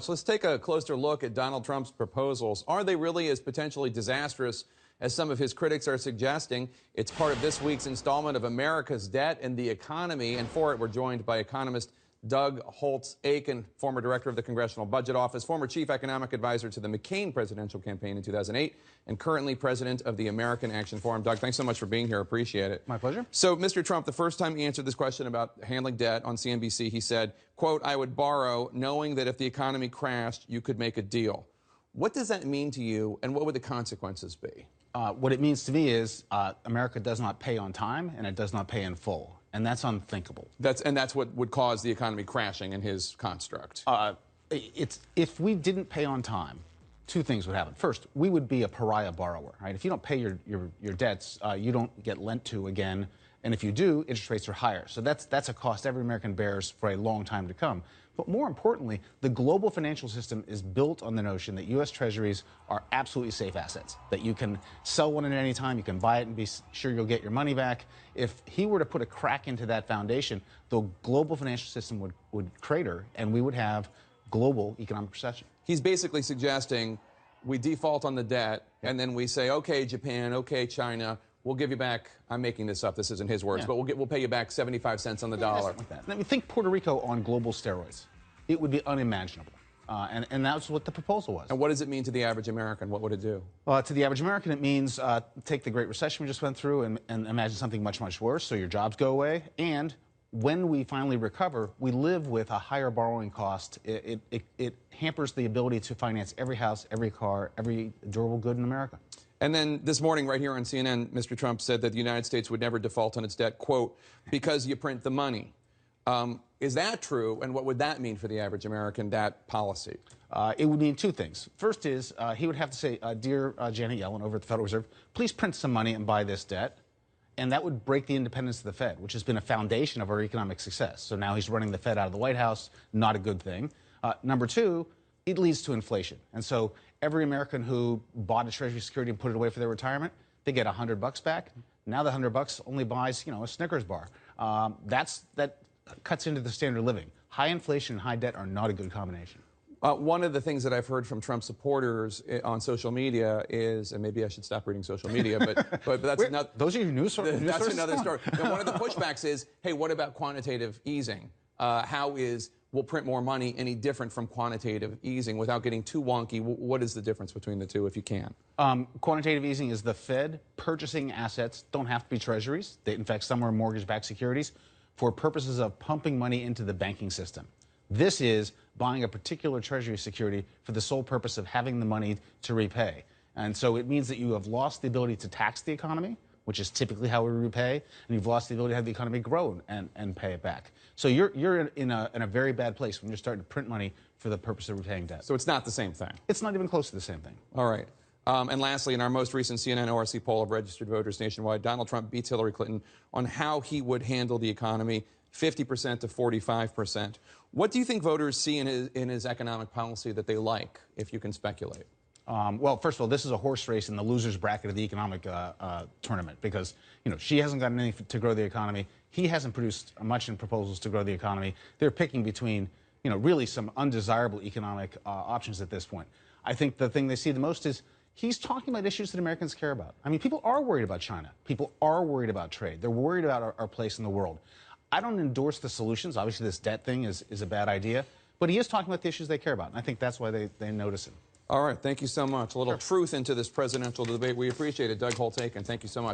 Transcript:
So let's take a closer look at Donald Trump's proposals. Are they really as potentially disastrous as some of his critics are suggesting? It's part of this week's installment of America's Debt and the Economy. And for it, we're joined by economist Doug Holtz-Eakin, former director of the Congressional Budget Office, former chief economic advisor to the McCain presidential campaign in 2008, and currently president of the American Action Forum. Doug, thanks so much for being here. Appreciate it. My pleasure. So, Mr. Trump, the first time he answered this question about handling debt on CNBC, he said, quote, "I would borrow knowing that if the economy crashed, you could make a deal." What does that mean to you, and what would the consequences be? What it means to me is America does not pay on time, and it does not pay in full. And that's unthinkable. That's what would cause the economy crashing in his construct. If we didn't pay on time, two things would happen. First, we would be a pariah borrower, right? If you don't pay your debts, you don't get lent to again. And if you do, interest rates are higher. So that's a cost every American bears for a long time to come. But more importantly, the global financial system is built on the notion that U.S. Treasuries are absolutely safe assets, that you can sell one at any time, you can buy it and be sure you'll get your money back. If he were to put a crack into that foundation, the global financial system would crater, and we would have global economic recession. He's basically suggesting we default on the debt, and then we say, okay, Japan, okay, China, we'll give you back, I'm making this up, this isn't his words, but we'll pay you back 75 cents on the dollar. Like that. I mean, think Puerto Rico on global steroids. It would be unimaginable. And that's what the proposal was. And what does it mean to the average American? What would it do? To the average American, it means take the Great Recession we just went through and imagine something much, much worse, so your jobs go away. And when we finally recover, we live with a higher borrowing cost. It hampers the ability to finance every house, every car, every durable good in America. And then this morning, right here on CNN, Mr. Trump said that the United States would never default on its debt, quote, because you print the money. Is that true? And what would that mean for the average American, that policy? It would mean two things. First is he would have to say, dear Janet Yellen over at the Federal Reserve, please print some money and buy this debt. And that would break the independence of the Fed, which has been a foundation of our economic success. So now he's running the Fed out of the White House, not a good thing. Number two, it leads to inflation. And so every American who bought a Treasury security and put it away for their retirement, they get $100 back. Now the $100 only buys, a Snickers bar. That cuts into the standard of living. High inflation and high debt are not a good combination. One of the things that I've heard from Trump supporters on social media is, and maybe I should stop reading social media, but that's not. Those are your news sources? That's another story. But one of the pushbacks is, hey, what about quantitative easing? How is we'll print more money any different from quantitative easing without getting too wonky? What is the difference between the two, if you can? Quantitative easing is the Fed purchasing assets, don't have to be treasuries. In fact, some are mortgage-backed securities for purposes of pumping money into the banking system. This is buying a particular treasury security for the sole purpose of having the money to repay. And so it means that you have lost the ability to tax the economy, which is typically how we repay, and you've lost the ability to have the economy grow and pay it back. So you're in a very bad place when you're starting to print money for the purpose of repaying debt. So it's not the same thing? It's not even close to the same thing. All right. And lastly, in our most recent CNN ORC poll of registered voters nationwide, Donald Trump beats Hillary Clinton on how he would handle the economy, 50% to 45%. What do you think voters see in his economic policy that they like, if you can speculate? Well, first of all, this is a horse race in the loser's bracket of the economic tournament because, she hasn't gotten anything to grow the economy. He hasn't produced much in proposals to grow the economy. They're picking between, really some undesirable economic options at this point. I think the thing they see the most is he's talking about issues that Americans care about. I mean, people are worried about China. People are worried about trade. They're worried about our place in the world. I don't endorse the solutions. Obviously, this debt thing is a bad idea. But he is talking about the issues they care about. And I think that's why they notice him. All right. Thank you so much. A little truth into this presidential debate. We appreciate it. Doug Holtz-Eakin, thank you so much.